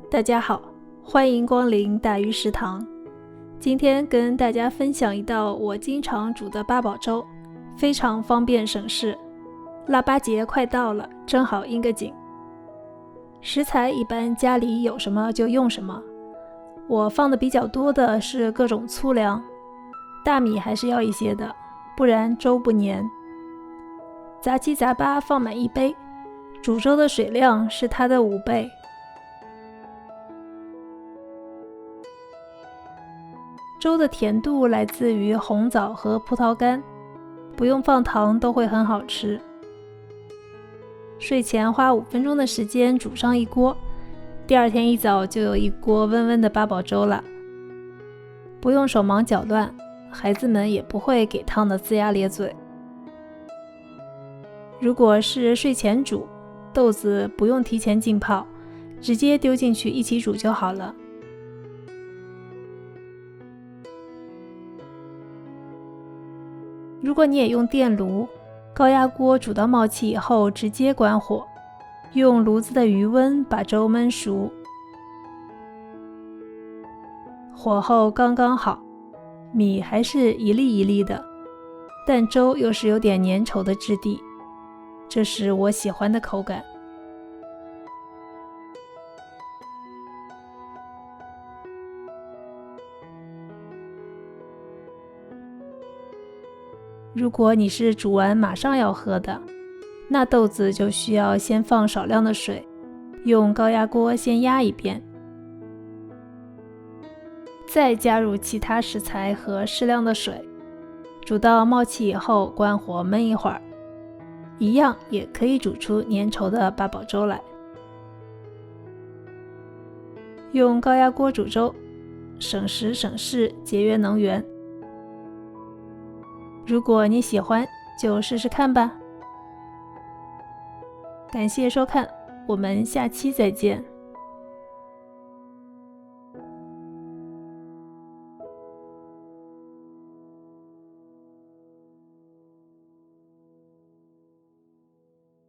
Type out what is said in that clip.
大家好，欢迎光临大鱼食堂。今天跟大家分享一道我经常煮的八宝粥，非常方便省事。腊八节快到了，正好应个景。食材一般家里有什么就用什么，我放的比较多的是各种粗粮，大米还是要一些的，不然粥不粘。杂七杂八放满一杯，煮粥的水量是它的5倍。粥的甜度来自于红枣和葡萄干，不用放糖都会很好吃。睡前花5分钟的时间煮上一锅，第二天一早就有一锅温温的八宝粥了。不用手忙脚乱，孩子们也不会给烫得龇牙咧嘴。如果是睡前煮，豆子不用提前浸泡，直接丢进去一起煮就好了。如果你也用电炉，高压锅煮到冒气以后直接关火，用炉子的余温把粥焖熟，火候刚刚好，米还是一粒一粒的，但粥又是有点粘稠的质地，这是我喜欢的口感。如果你是煮完马上要喝的，那豆子就需要先放少量的水，用高压锅先压一遍，再加入其他食材和适量的水，煮到冒气以后关火焖一会儿，一样也可以煮出粘稠的八宝粥来。用高压锅煮粥，省时省事，节约能源。如果你喜欢，就试试看吧。感谢收看，我们下期再见。